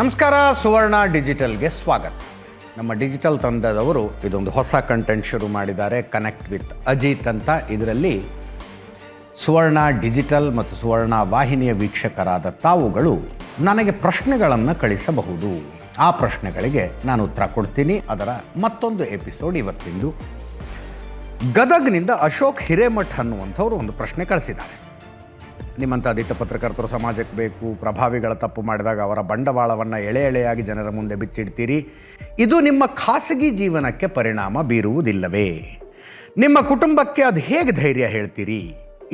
ನಮಸ್ಕಾರ. ಸುವರ್ಣ ಡಿಜಿಟಲ್ಗೆ ಸ್ವಾಗತ. ನಮ್ಮ ಡಿಜಿಟಲ್ ತಂಡದವರು ಇದೊಂದು ಹೊಸ ಕಂಟೆಂಟ್ ಶುರು ಮಾಡಿದ್ದಾರೆ, ಕನೆಕ್ಟ್ ವಿತ್ ಅಜಿತ್ ಅಂತ. ಇದರಲ್ಲಿ ಸುವರ್ಣ ಡಿಜಿಟಲ್ ಮತ್ತು ಸುವರ್ಣ ವಾಹಿನಿಯ ವೀಕ್ಷಕರಾದ ತಾವುಗಳು ನನಗೆ ಪ್ರಶ್ನೆಗಳನ್ನು ಕಳಿಸಬಹುದು. ಆ ಪ್ರಶ್ನೆಗಳಿಗೆ ನಾನು ಉತ್ತರ ಕೊಡ್ತೀನಿ. ಅದರ ಮತ್ತೊಂದು ಎಪಿಸೋಡ್ ಇವತ್ತಿಂದು. ಗದಗ್ನಿಂದ ಅಶೋಕ್ ಹಿರೇಮಠ್ ಅನ್ನುವಂಥವ್ರು ಒಂದು ಪ್ರಶ್ನೆ ಕಳಿಸಿದ್ದಾರೆ. ನಿಮ್ಮಂಥ ದಿಟ್ಟ ಪತ್ರಕರ್ತರು ಸಮಾಜಕ್ಕೆ ಬೇಕು. ಪ್ರಭಾವಿಗಳ ತಪ್ಪು ಮಾಡಿದಾಗ ಅವರ ಬಂಡವಾಳವನ್ನು ಎಳೆಯಾಗಿ ಜನರ ಮುಂದೆ ಬಿಚ್ಚಿಡ್ತೀರಿ. ಇದು ನಿಮ್ಮ ಖಾಸಗಿ ಜೀವನಕ್ಕೆ ಪರಿಣಾಮ ಬೀರುವುದಿಲ್ಲವೇ? ನಿಮ್ಮ ಕುಟುಂಬಕ್ಕೆ ಅದು ಹೇಗೆ ಧೈರ್ಯ ಹೇಳ್ತೀರಿ?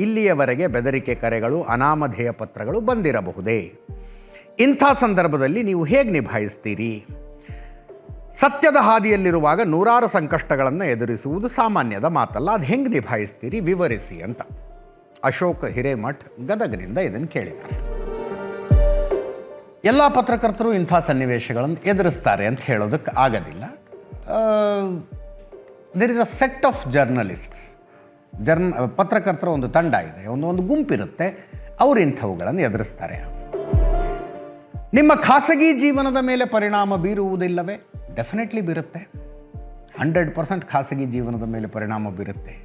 ಇಲ್ಲಿಯವರೆಗೆ ಬೆದರಿಕೆ ಕರೆಗಳು, ಅನಾಮಧೇಯ ಪತ್ರಗಳು ಬಂದಿರಬಹುದೇ? ಇಂಥ ಸಂದರ್ಭದಲ್ಲಿ ನೀವು ಹೇಗೆ ನಿಭಾಯಿಸ್ತೀರಿ? ಸತ್ಯದ ಹಾದಿಯಲ್ಲಿರುವಾಗ ನೂರಾರು ಸಂಕಷ್ಟಗಳನ್ನು ಎದುರಿಸುವುದು ಸಾಮಾನ್ಯದ ಮಾತಲ್ಲ. ಅದು ಹೆಂಗೆ ನಿಭಾಯಿಸ್ತೀರಿ ವಿವರಿಸಿ ಅಂತ ಅಶೋಕ್ ಹಿರೇಮಠ್ ಗದಗನಿಂದ ಇದನ್ನು ಕೇಳಿದ್ದಾರೆ. ಎಲ್ಲ ಪತ್ರಕರ್ತರು ಇಂಥ ಸನ್ನಿವೇಶಗಳನ್ನು ಎದುರಿಸ್ತಾರೆ ಅಂತ ಹೇಳೋದಕ್ಕೆ ಆಗೋದಿಲ್ಲ. There is a set of journalists. ಪತ್ರಕರ್ತರ ಒಂದು ತಂಡ ಇದೆ, ಒಂದು ಗುಂಪಿರುತ್ತೆ, ಅವರು ಇಂಥವುಗಳನ್ನು ಎದುರಿಸ್ತಾರೆ. ನಿಮ್ಮ ಖಾಸಗಿ ಜೀವನದ ಮೇಲೆ ಪರಿಣಾಮ ಬೀರುವುದಿಲ್ಲವೇ? ಡೆಫಿನೆಟ್ಲಿ ಬೀರುತ್ತೆ. 100% ಖಾಸಗಿ ಜೀವನದ ಮೇಲೆ ಪರಿಣಾಮ ಬೀರುತ್ತೆ.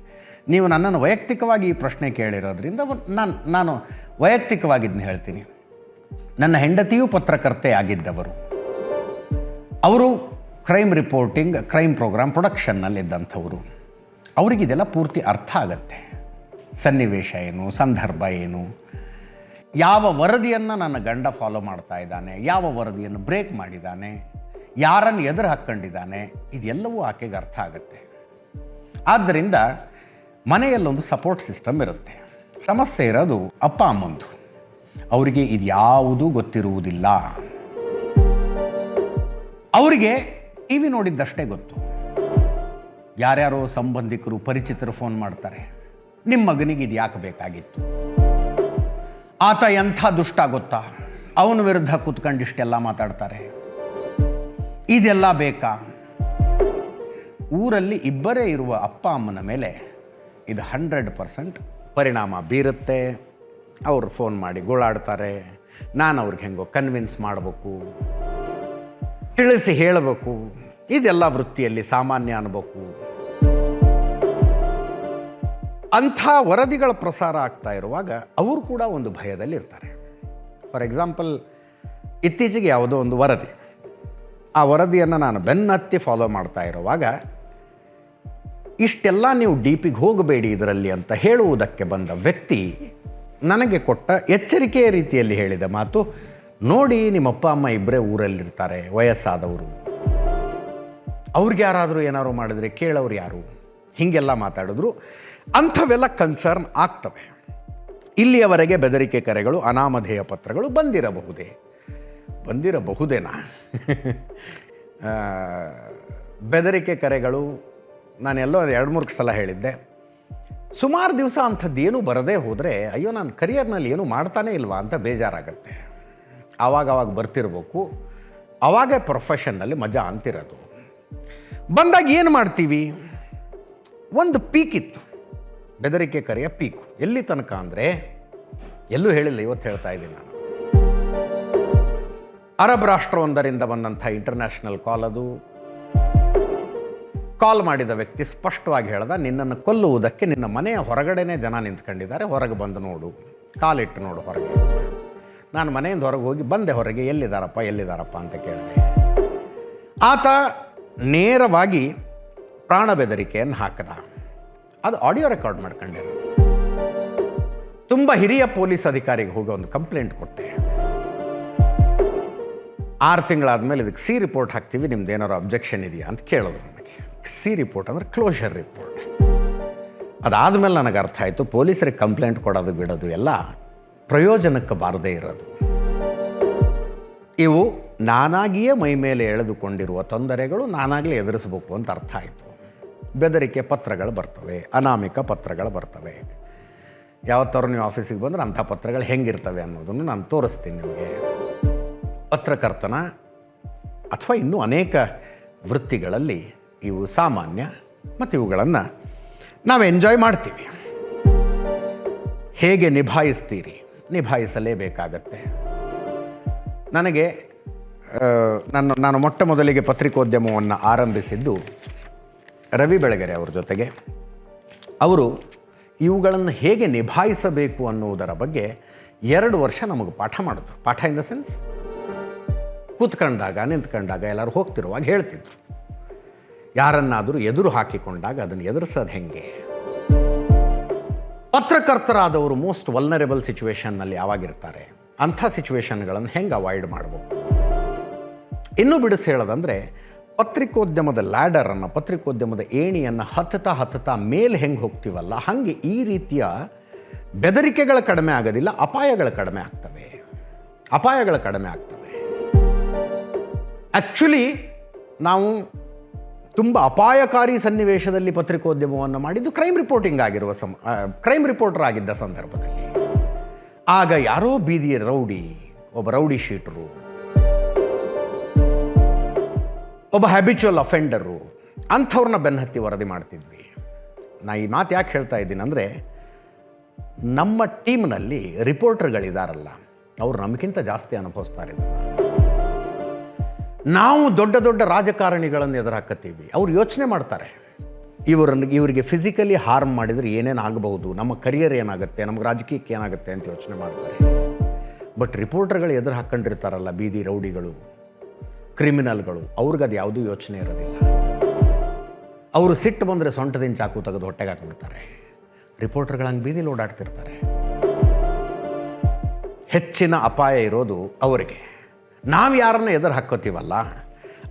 ನೀವು ನನ್ನನ್ನು ವೈಯಕ್ತಿಕವಾಗಿ ಈ ಪ್ರಶ್ನೆ ಕೇಳಿರೋದ್ರಿಂದ ನಾನು ವೈಯಕ್ತಿಕವಾಗಿದ್ದನ್ನು ಹೇಳ್ತೀನಿ. ನನ್ನ ಹೆಂಡತಿಯೂ ಪತ್ರಕರ್ತೆ ಆಗಿದ್ದವರು. ಅವರು ಕ್ರೈಮ್ ರಿಪೋರ್ಟಿಂಗ್, ಕ್ರೈಮ್ ಪ್ರೋಗ್ರಾಮ್ ಪ್ರೊಡಕ್ಷನ್ನಲ್ಲಿದ್ದಂಥವರು. ಅವರಿಗಿದೆಲ್ಲ ಪೂರ್ತಿ ಅರ್ಥ ಆಗತ್ತೆ. ಸನ್ನಿವೇಶ ಏನು, ಸಂದರ್ಭ ಏನು, ಯಾವ ವರದಿಯನ್ನು ನನ್ನ ಗಂಡ ಫಾಲೋ ಮಾಡ್ತಾ ಇದ್ದಾನೆ, ಯಾವ ವರದಿಯನ್ನು ಬ್ರೇಕ್ ಮಾಡಿದ್ದಾನೆ, ಯಾರನ್ನು ಎದುರು ಹಾಕ್ಕೊಂಡಿದ್ದಾನೆ, ಇದೆಲ್ಲವೂ ಆಕೆಗೆ ಅರ್ಥ ಆಗುತ್ತೆ. ಆದ್ದರಿಂದ ಮನೆಯಲ್ಲೊಂದು ಸಪೋರ್ಟ್ ಸಿಸ್ಟಮ್ ಇರುತ್ತೆ. ಸಮಸ್ಯೆ ಇರೋದು ಅಪ್ಪ ಅಮ್ಮಂದು. ಅವರಿಗೆ ಇದು ಯಾವುದೂ ಗೊತ್ತಿರುವುದಿಲ್ಲ. ಅವರಿಗೆ ಟಿ ವಿ ನೋಡಿದ್ದಷ್ಟೇ ಗೊತ್ತು. ಯಾರ್ಯಾರೋ ಸಂಬಂಧಿಕರು, ಪರಿಚಿತರು ಫೋನ್ ಮಾಡ್ತಾರೆ, ನಿಮ್ಮ ಮಗನಿಗೆ ಇದು ಯಾಕೆ ಬೇಕಾಗಿತ್ತು, ಆತ ಎಂಥ ದುಷ್ಟ ಗೊತ್ತಾ, ಅವನ ವಿರುದ್ಧ ಕೂತ್ಕೊಂಡಿಷ್ಟೆಲ್ಲ ಮಾತಾಡ್ತಾರೆ, ಇದೆಲ್ಲ ಬೇಕಾ? ಊರಲ್ಲಿ ಇಬ್ಬರೇ ಇರುವ ಅಪ್ಪ ಅಮ್ಮನ ಮೇಲೆ ಇದು 100% ಪರಿಣಾಮ ಬೀರುತ್ತೆ. ಅವರು ಫೋನ್ ಮಾಡಿ ಗೋಳಾಡ್ತಾರೆ. ನಾನು ಅವ್ರಿಗೆ ಹೆಂಗೋ ಕನ್ವಿನ್ಸ್ ಮಾಡಬೇಕು, ತಿಳಿಸಿ ಹೇಳಬೇಕು. ಇದೆಲ್ಲ ವೃತ್ತಿಯಲ್ಲಿ ಸಾಮಾನ್ಯ ಅನ್ಬೇಕು. ಅಂಥ ವರದಿಗಳ ಪ್ರಸಾರ ಆಗ್ತಾ ಇರುವಾಗ ಅವರು ಕೂಡ ಒಂದು ಭಯದಲ್ಲಿರ್ತಾರೆ. ಫಾರ್ ಎಕ್ಸಾಂಪಲ್, ಇತ್ತೀಚೆಗೆ ಯಾವುದೋ ಒಂದು ವರದಿ, ಆ ವರದಿಯನ್ನು ನಾನು ಬೆನ್ನತ್ತಿ ಫಾಲೋ ಮಾಡ್ತಾ ಇರುವಾಗ ಇಷ್ಟೆಲ್ಲ ನೀವು ಡೀಪಿಗೆ ಹೋಗಬೇಡಿ ಇದರಲ್ಲಿ ಅಂತ ಹೇಳುವುದಕ್ಕೆ ಬಂದ ವ್ಯಕ್ತಿ ನನಗೆ ಕೊಟ್ಟ ಎಚ್ಚರಿಕೆಯ ರೀತಿಯಲ್ಲಿ ಹೇಳಿದ ಮಾತು, ನೋಡಿ ನಿಮ್ಮ ಅಪ್ಪ ಅಮ್ಮ ಇಬ್ಬರೇ ಊರಲ್ಲಿರ್ತಾರೆ, ವಯಸ್ಸಾದವರು, ಅವ್ರಿಗೆ ಯಾರಾದರೂ ಏನಾದ್ರು ಮಾಡಿದ್ರೆ ಕೇಳೋರು ಯಾರು? ಹೀಗೆಲ್ಲ ಮಾತಾಡಿದ್ರು. ಅಂಥವೆಲ್ಲ ಕನ್ಸರ್ನ್ ಆಗ್ತವೆ. ಇಲ್ಲಿಯವರೆಗೆ ಬೆದರಿಕೆ ಕರೆಗಳು, ಅನಾಮಧೇಯ ಪತ್ರಗಳು ಬಂದಿರಬಹುದೇನಾ? ಬೆದರಿಕೆ ಕರೆಗಳು ನಾನೆಲ್ಲೋ 2-3 ಸಲ ಹೇಳಿದ್ದೆ. ಸುಮಾರು ದಿವಸ ಅಂಥದ್ದೇನು ಬರದೇ ಹೋದರೆ ಅಯ್ಯೋ ನಾನು ಕರಿಯರ್ನಲ್ಲಿ ಏನೂ ಮಾಡ್ತಾನೇ ಇಲ್ವಾ ಅಂತ ಬೇಜಾರಾಗತ್ತೆ. ಆವಾಗ ಬರ್ತಿರ್ಬೇಕು. ಆವಾಗ ಪ್ರೊಫೆಷನ್ನಲ್ಲಿ ಮಜಾ ಅಂತಿರೋದು. ಬಂದಾಗ ಏನು ಮಾಡ್ತೀವಿ? ಒಂದು ಪೀಕ್ ಇತ್ತು, ಬೆದರಿಕೆ ಕರೆಯ ಪೀಕು. ಎಲ್ಲಿ ತನಕ ಅಂದರೆ, ಎಲ್ಲೂ ಹೇಳಿಲ್ಲ, ಇವತ್ತು ಹೇಳ್ತಾ ಇದ್ದೀನಿ ನಾನು. ಅರಬ್ ರಾಷ್ಟ್ರವೊಂದರಿಂದ ಬಂದಂಥ ಇಂಟರ್ನ್ಯಾಷನಲ್ ಕಾಲ್. ಅದು ಕಾಲ್ ಮಾಡಿದ ವ್ಯಕ್ತಿ ಸ್ಪಷ್ಟವಾಗಿ ಹೇಳ್ದ, ನಿನ್ನನ್ನು ಕೊಲ್ಲುವುದಕ್ಕೆ ನಿನ್ನ ಮನೆಯ ಹೊರಗಡೆನೇ ಜನ ನಿಂತ್ಕೊಂಡಿದ್ದಾರೆ, ಹೊರಗೆ ಬಂದು ನೋಡು, ಕಾಲಿಟ್ಟು ನೋಡು ಹೊರಗೆ. ನಾನು ಮನೆಯಿಂದ ಹೊರಗೆ ಹೋಗಿ ಬಂದೆ. ಹೊರಗೆ ಎಲ್ಲಿದ್ದಾರಪ್ಪ ಅಂತ ಕೇಳಿದೆ. ಆತ ನೇರವಾಗಿ ಪ್ರಾಣ ಬೆದರಿಕೆಯನ್ನು ಹಾಕಿದ. ಅದು ಆಡಿಯೋ ರೆಕಾರ್ಡ್ ಮಾಡ್ಕೊಂಡಿರೋ. ತುಂಬ ಹಿರಿಯ ಪೊಲೀಸ್ ಅಧಿಕಾರಿಗೆ ಹೋಗಿ ಒಂದು ಕಂಪ್ಲೇಂಟ್ ಕೊಟ್ಟೆ. 6 ತಿಂಗಳಾದಮೇಲೆ ಇದಕ್ಕೆ ಸಿ ರಿಪೋರ್ಟ್ ಹಾಕ್ತೀವಿ, ನಿಮ್ದು ಏನಾರು ಅಬ್ಜೆಕ್ಷನ್ ಇದೆಯಾ ಅಂತ ಕೇಳಿದ್ರು ನನಗೆ. ಸಿ ರಿಪೋರ್ಟ್ ಅಂದರೆ ಕ್ಲೋಷರ್ ರಿಪೋರ್ಟ್. ಅದಾದಮೇಲೆ ನನಗೆ ಅರ್ಥ ಆಯಿತು, ಪೊಲೀಸರಿಗೆ ಕಂಪ್ಲೇಂಟ್ ಕೊಡೋದು ಬಿಡೋದು ಎಲ್ಲ ಪ್ರಯೋಜನಕ್ಕೆ ಬಾರದೇ ಇರೋದು. ಇವು ನಾನಾಗಿಯೇ ಮೈ ಮೇಲೆ ಎಳೆದುಕೊಂಡಿರುವ ತೊಂದರೆಗಳು, ನಾನಾಗಲೇ ಎದುರಿಸಬೇಕು ಅಂತ ಅರ್ಥ ಆಯಿತು. ಬೆದರಿಕೆ ಪತ್ರಗಳು ಬರ್ತವೆ, ಅನಾಮಿಕ ಪತ್ರಗಳು ಬರ್ತವೆ. ಯಾವತ್ತಾರು ನೀವು ಆಫೀಸಿಗೆ ಬಂದರೆ ಅಂಥ ಪತ್ರಗಳು ಹೆಂಗಿರ್ತವೆ ಅನ್ನೋದನ್ನು ನಾನು ತೋರಿಸ್ತೀನಿ ನಿಮಗೆ. ಪತ್ರಕರ್ತನ ಅಥವಾ ಇನ್ನೂ ಅನೇಕ ವೃತ್ತಿಗಳಲ್ಲಿ ಇವು ಸಾಮಾನ್ಯ ಮತ್ತು ಇವುಗಳನ್ನು ನಾವು ಎಂಜಾಯ್ ಮಾಡ್ತೀವಿ. ಹೇಗೆ ನಿಭಾಯಿಸ್ತೀರಿ? ನಿಭಾಯಿಸಲೇಬೇಕಾಗತ್ತೆ. ನನಗೆ ನಾನು ಮೊಟ್ಟ ಮೊದಲಿಗೆ ಪತ್ರಿಕೋದ್ಯಮವನ್ನು ಆರಂಭಿಸಿದ್ದು ರವಿ ಬೆಳಗೆರೆ ಅವ್ರ ಜೊತೆಗೆ. ಅವರು ಇವುಗಳನ್ನು ಹೇಗೆ ನಿಭಾಯಿಸಬೇಕು ಅನ್ನುವುದರ ಬಗ್ಗೆ 2 ವರ್ಷ ನಮಗೆ ಪಾಠ ಮಾಡಿದ್ರು. ಪಾಠ ಇನ್ ದ ಸೆನ್ಸ್ ಕೂತ್ಕೊಂಡಾಗ ನಿಂತ್ಕೊಂಡಾಗ ಎಲ್ಲರೂ ಹೋಗ್ತಿರುವಾಗ ಹೇಳ್ತಿದ್ರು. ಯಾರನ್ನಾದರೂ ಎದುರು ಹಾಕಿಕೊಂಡಾಗ ಅದನ್ನು ಎದುರಿಸೋದು ಹೆಂಗೆ, ಪತ್ರಕರ್ತರಾದವರು ಮೋಸ್ಟ್ ವಲ್ನರೇಬಲ್ ಸಿಚುವೇಷನ್ನಲ್ಲಿ ಯಾವಾಗಿರ್ತಾರೆ, ಅಂಥ ಸಿಚುವೇಷನ್ಗಳನ್ನು ಹೆಂಗೆ ಅವಾಯ್ಡ್ ಮಾಡ್ಬೋದು. ಇನ್ನೂ ಬಿಡಿಸಿ ಹೇಳೋದಂದರೆ ಪತ್ರಿಕೋದ್ಯಮದ ಲ್ಯಾಡರನ್ನು, ಪತ್ರಿಕೋದ್ಯಮದ ಏಣಿಯನ್ನು ಹತ್ತುತ್ತಾ ಮೇಲೆ ಹೆಂಗೆ ಹೋಗ್ತೀವಲ್ಲ, ಹಾಗೆ ಈ ರೀತಿಯ ಬೆದರಿಕೆಗಳು ಕಡಿಮೆ ಆಗೋದಿಲ್ಲ, ಅಪಾಯಗಳು ಕಡಿಮೆ ಆಗ್ತವೆ. ಆ್ಯಕ್ಚುಲಿ ನಾವು ತುಂಬ ಅಪಾಯಕಾರಿ ಸನ್ನಿವೇಶದಲ್ಲಿ ಪತ್ರಿಕೋದ್ಯಮವನ್ನು ಮಾಡಿದ್ದು ಕ್ರೈಮ್ ರಿಪೋರ್ಟರ್ ಆಗಿದ್ದ ಸಂದರ್ಭದಲ್ಲಿ. ಆಗ ಯಾರೋ ಬೀದಿಯ ಒಬ್ಬ ರೌಡಿ ಶೀಟರು, ಒಬ್ಬ ಹ್ಯಾಬಿಚುವಲ್ ಅಫೆಂಡರು, ಅಂಥವ್ರನ್ನ ಬೆನ್ನತ್ತಿ ವರದಿ ಮಾಡ್ತಿದ್ವಿ. ನಾ ಈ ಮಾತು ಯಾಕೆ ಹೇಳ್ತಾ ಇದ್ದೀನಿ ಅಂದರೆ, ನಮ್ಮ ಟೀಮ್ನಲ್ಲಿ ರಿಪೋರ್ಟರ್ಗಳಿದಾರಲ್ಲ, ಅವರು ನಮಗಿಂತ ಜಾಸ್ತಿ ಅನುಭವಿಸ್ತಾರೆ ಇದನ್ನು. ನಾವು ದೊಡ್ಡ ರಾಜಕಾರಣಿಗಳನ್ನು ಎದುರಾಕತ್ತೀವಿ. ಅವ್ರು ಯೋಚನೆ ಮಾಡ್ತಾರೆ, ಇವರಿಗೆ ಫಿಸಿಕಲಿ ಹಾರ್ಮ್ ಮಾಡಿದರೆ ಏನೇನು ಆಗಬಹುದು, ನಮ್ಮ ಕರಿಯರ್ ಏನಾಗುತ್ತೆ, ನಮಗೆ ರಾಜಕೀಯಕ್ಕೆ ಏನಾಗುತ್ತೆ ಅಂತ ಯೋಚನೆ ಮಾಡ್ತಾರೆ. ಬಟ್ ರಿಪೋರ್ಟರ್ಗಳು ಎದುರು ಹಾಕ್ಕೊಂಡಿರ್ತಾರಲ್ಲ, ಬೀದಿ ರೌಡಿಗಳು, ಕ್ರಿಮಿನಲ್ಗಳು, ಅವ್ರಿಗದು ಯಾವುದೂ ಯೋಚನೆ ಇರೋದಿಲ್ಲ. ಅವರು ಸಿಟ್ಟು ಬಂದರೆ ಸೊಂಟದಿಂದ ಚಾಕು ತೆಗೆದು ಹೊಟ್ಟೆಗೆ ಹಾಕ್ಬಿಡ್ತಾರೆ. ರಿಪೋರ್ಟರ್ಗಳಂಗೆ ಬೀದಿಲಿ ಓಡಾಡ್ತಿರ್ತಾರೆ. ಹೆಚ್ಚಿನ ಅಪಾಯ ಇರೋದು ಅವರಿಗೆ. ನಾವು ಯಾರನ್ನ ಎದುರು ಹಾಕ್ಕೋತೀವಲ್ಲ,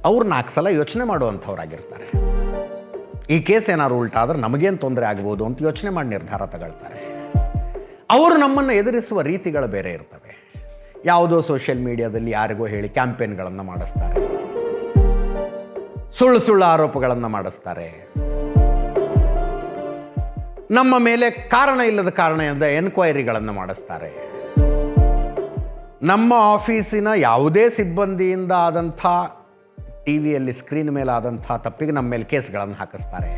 ಅವ್ರು 4 ಸಲ ಯೋಚನೆ ಮಾಡುವಂಥವ್ರಾಗಿರ್ತಾರೆ. ಈ ಕೇಸ್ ಏನಾದ್ರು ಉಲ್ಟಾದ್ರೆ ನಮಗೇನು ತೊಂದರೆ ಆಗ್ಬೋದು ಅಂತ ಯೋಚನೆ ಮಾಡಿ ನಿರ್ಧಾರ ತಗೊಳ್ತಾರೆ. ಅವರು ನಮ್ಮನ್ನು ಎದುರಿಸುವ ರೀತಿಗಳು ಬೇರೆ ಇರ್ತವೆ. ಯಾವುದೋ ಸೋಷಿಯಲ್ ಮೀಡಿಯಾದಲ್ಲಿ ಯಾರಿಗೋ ಹೇಳಿ ಕ್ಯಾಂಪೇನ್ಗಳನ್ನು ಮಾಡಿಸ್ತಾರೆ, ಸುಳ್ಳು ಆರೋಪಗಳನ್ನು ಮಾಡಿಸ್ತಾರೆ, ನಮ್ಮ ಮೇಲೆ ಕಾರಣ ಇಲ್ಲದ ಎನ್ಕ್ವೈರಿಗಳನ್ನು ಮಾಡಿಸ್ತಾರೆ. ನಮ್ಮ ಆಫೀಸಿನ ಯಾವುದೇ ಸಿಬ್ಬಂದಿಯಿಂದ ಆದಂಥ ಟಿ ವಿಯಲ್ಲಿ ಸ್ಕ್ರೀನ್ ಮೇಲೆ ಆದಂಥ ತಪ್ಪಿಗೆ ನಮ್ಮ ಮೇಲೆ ಕೇಸ್ಗಳನ್ನು ಹಾಕಿಸ್ತಾರೆ.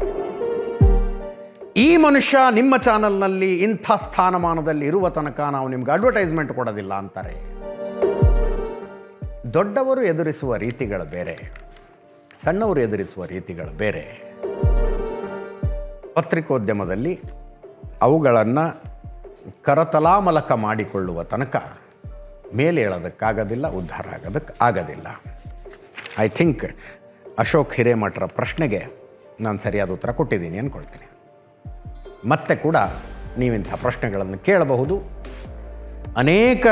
ಈ ಮನುಷ್ಯ ನಿಮ್ಮ ಚಾನಲ್ನಲ್ಲಿ ಇಂಥ ಸ್ಥಾನಮಾನದಲ್ಲಿ ಇರುವ ತನಕ ನಾವು ನಿಮ್ಗೆ ಅಡ್ವರ್ಟೈಸ್ಮೆಂಟ್ ಕೊಡೋದಿಲ್ಲ ಅಂತಾರೆ. ದೊಡ್ಡವರು ಎದುರಿಸುವ ರೀತಿಗಳು ಬೇರೆ, ಸಣ್ಣವರು ಎದುರಿಸುವ ರೀತಿಗಳು ಬೇರೆ. ಪತ್ರಿಕೋದ್ಯಮದಲ್ಲಿ ಅವುಗಳನ್ನು ಕರತಲಾಮಲಕ ಮಾಡಿಕೊಳ್ಳುವ ತನಕ ಮೇಲೆ ಹೇಳೋದಕ್ಕಾಗೋದಿಲ್ಲ, ಉದ್ಧಾರ ಆಗೋದಿಲ್ಲ. ಐ ಥಿಂಕ್ ಅಶೋಕ್ ಹಿರೇಮಠರ ಪ್ರಶ್ನೆಗೆ ನಾನು ಸರಿಯಾದ ಉತ್ತರ ಕೊಟ್ಟಿದ್ದೀನಿ ಅಂದ್ಕೊಳ್ತೀನಿ. ಮತ್ತೆ ಕೂಡ ನೀವಿಂಥ ಪ್ರಶ್ನೆಗಳನ್ನು ಕೇಳಬಹುದು, ಅನೇಕ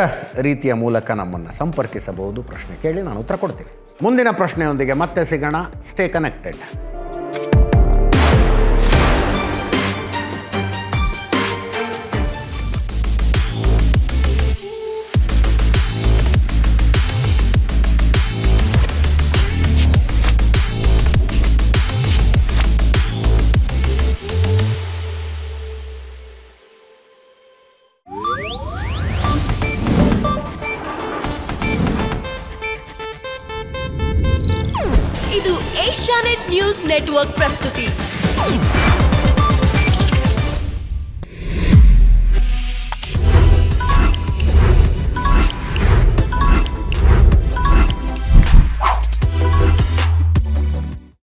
ರೀತಿಯ ಮೂಲಕ ನಮ್ಮನ್ನು ಸಂಪರ್ಕಿಸಬಹುದು. ಪ್ರಶ್ನೆ ಕೇಳಿ ನಾನು ಉತ್ತರ ಕೊಡ್ತೀನಿ. ಮುಂದಿನ ಪ್ರಶ್ನೆಯೊಂದಿಗೆ ಮತ್ತೆ ಸಿಗೋಣ. Stay connected. ಇದು ಏಷ್ಯಾನೆಟ್ ನ್ಯೂಸ್ ನೆಟ್ವರ್ಕ್ ಪ್ರಸ್ತುತಿ.